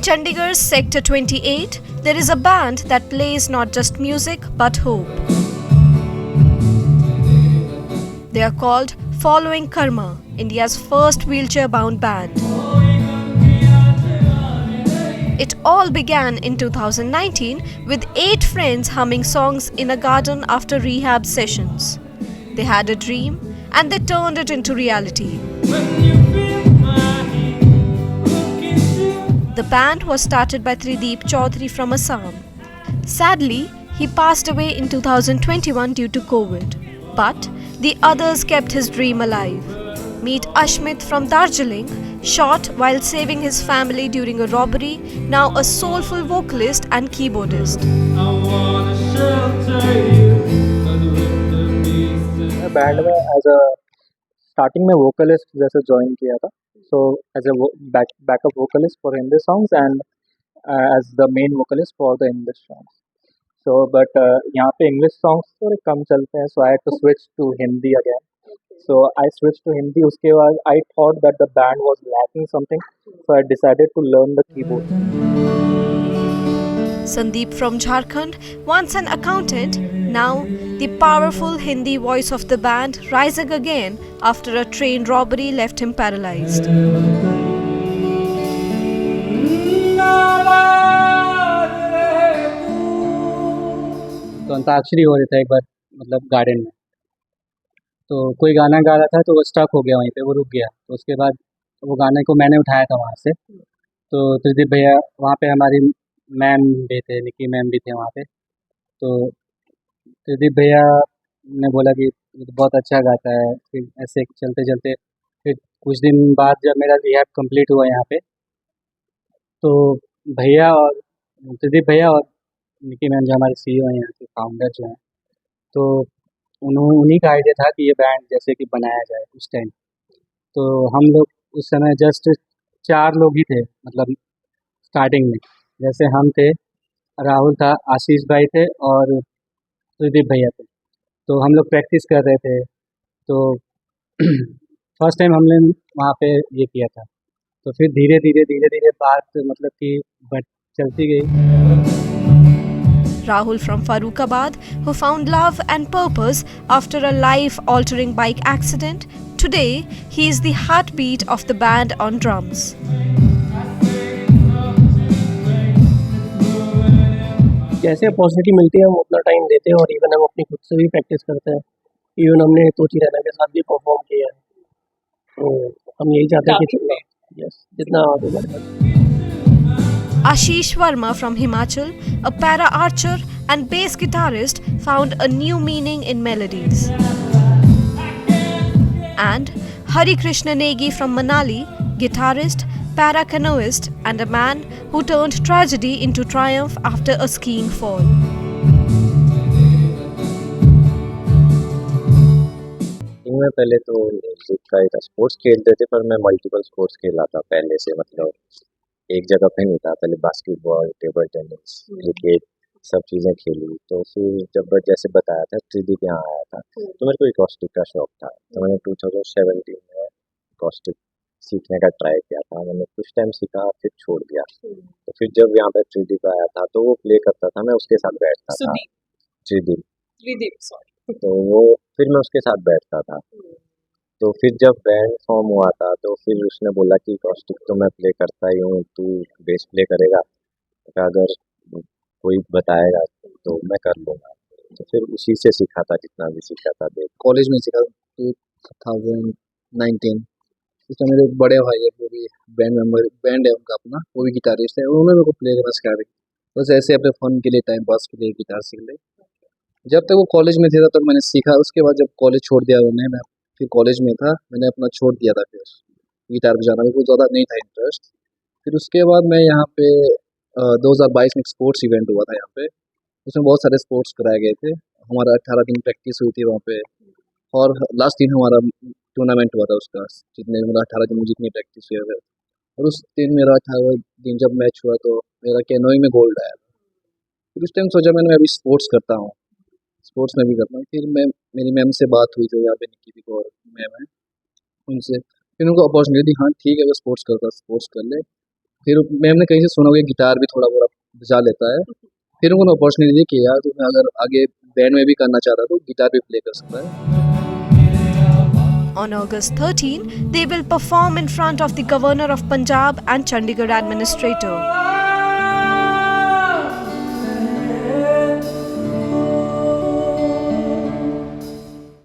In Chandigarh's Sector 28, there is a band that plays not just music but hope. They are called Following Karma, India's first wheelchair-bound band. It all began in 2019 with 8 friends humming songs in a garden after rehab sessions. They had a dream and they turned it into reality. The band was started by Trideep Chaudhary from Assam. Sadly, he passed away in 2021 due to COVID. But the others kept his dream alive. Meet Ashmit from Darjeeling, shot while saving his family during a robbery, now a soulful vocalist and keyboardist. मैं band में as a starting में vocalist जैसे join किया था, so as a backup vocalist for Hindi songs and as the main vocalist for the English songs. So but यहाँ पे English songs थोड़े कम चलते हैं, so I had to switch to Hindi again. So I switch to Hindi. उसके बाद I thought that the band was lacking something, so I decided to learn the keyboard. Sandeep from Jharkhand, once an accountant, now the powerful Hindi voice of the band, rising again after a train robbery left him paralyzed. तो अंताक्षरी हो रही था एक बार, मतलब garden में, तो कोई गाना गा रहा था तो वो स्टक हो गया वहीं पे, वो रुक गया. तो उसके बाद वो गाने को मैंने उठाया था वहाँ से. तो त्रिदीप भैया वहाँ पे, हमारी मैम भी थे, निकी मैम भी थे वहाँ पे. तो त्रिदीप भैया ने बोला कि ये तो बहुत अच्छा गाता है. फिर ऐसे चलते चलते फिर कुछ दिन बाद जब मेरा रिहैब कंप्लीट हुआ यहाँ पे, तो भैया और त्रिदीप भैया और निकी मैम जो हमारे CEO हैं, यहाँ के फाउंडर जो हैं, तो उन्हीं का आइडिया था कि ये बैंड जैसे कि बनाया जाए उस टाइम. तो हम लोग उस समय जस्ट 4 लोग ही थे, मतलब स्टार्टिंग में. जैसे हम थे, राहुल था, आशीष भाई थे और त्रिदीप भैया थे. तो हम लोग प्रैक्टिस कर रहे थे. तो फर्स्ट टाइम हमने वहाँ पे ये किया था. तो फिर धीरे धीरे बात मतलब कि बढ़ चलती गई. Rahul from Farooqabad, who found love and purpose after a life-altering bike accident, today he is the heartbeat of the band on drums. जैसे अपॉर्चुनिटी मिलती है हम उतना टाइम देते हैं, और इवन हम अपनी खुद से भी प्रैक्टिस करते हैं. इवन हमने तोची रैना के साथ भी परफॉर्म किया है. तो हम यही चाहते हैं कि जितना आगे बढ़े. Ashish Verma from Himachal, a para-archer and bass guitarist, found a new meaning in melodies. And Hari Krishna Negi from Manali, guitarist, para-canoeist and a man who turned tragedy into triumph after a skiing fall. मैं पहले तो music का ही था, sports खेलते थे, पर मैं multiple sports खेला था पहले से. मतलब एक जगह पे नहीं था. पहले बास्केटबॉल, टेबल टेनिस, क्रिकेट, सब चीज़ें खेली. तो फिर जब जैसे बताया था त्रिदीप यहाँ आया था, तो मेरे को एकॉस्टिक का शौक था. तो मैंने 2017 में एकॉस्टिक सीखने का ट्राई किया था. मैंने कुछ टाइम सीखा, फिर छोड़ दिया. तो फिर जब यहाँ पे त्रिदीप आया था तो वो प्ले करता था, मैं उसके साथ बैठता था. त्रिदीप तो वो फिर मैं उसके साथ बैठता था. तो फिर जब बैंड फॉर्म हुआ था तो फिर उसने बोला कि एकॉस्टिक तो मैं प्ले करता ही हूँ, तू बेस प्ले करेगा, अगर कोई बताएगा तो मैं कर लूँगा. तो फिर उसी से सीखा था, जितना भी सीखा था. कॉलेज में सीखा 2019. उसमें मेरे एक बड़े भाई है, वो भी बैंड है उनका अपना, वो भी गिटारिस्ट है. उन्होंने मेरे को प्ले करना सिखा दी. बस ऐसे अपने फन के लिए, टाइम पास के लिए गिटार सीख ले. जब तक वो कॉलेज में थे तब तक मैंने सीखा. उसके बाद जब कॉलेज छोड़ दिया उन्होंने, मैं फिर कॉलेज में था, मैंने अपना छोड़ दिया था. फिर गिटार बजाना मेरे को ज़्यादा नहीं था इंटरेस्ट. फिर उसके बाद मैं यहाँ पे 2022 में एक स्पोर्ट्स इवेंट हुआ था यहाँ पे. उसमें बहुत सारे स्पोर्ट्स कराए गए थे. हमारा 18 दिन प्रैक्टिस हुई थी वहाँ पे, और लास्ट दिन हमारा टूर्नामेंट हुआ था. उसका जितने मतलब 18 दिन में जितनी प्रैक्टिस हुई है, और उस दिन मेरा 18 दिन जब मैच हुआ तो मेरा कैनोइंग में गोल्ड आया. फिर उस टाइम सोचा मैंने, मैं अभी स्पोर्ट्स करता हूँ, स्पोर्ट्स में भी करता हूँ. फिर मेरी मैम से बात हुई, जो यहाँ पे निकी थी और मैम है, उनसे फिर उनको अपॉर्चुनिटी दी. हाँ ठीक है, अगर स्पोर्ट्स करता स्पोर्ट्स कर ले. फिर मैम ने कहीं से सुना होगा गिटार भी थोड़ा बहुत बजा लेता है, फिर उन्होंने अपॉर्चुनिटी दी कि यार तुम्हें अगर आगे बैंड में भी करना चाहता तो गिटार भी प्ले कर सकता है। On August 13, they will perform in front of the Governor of Punjab and Chandigarh administrator.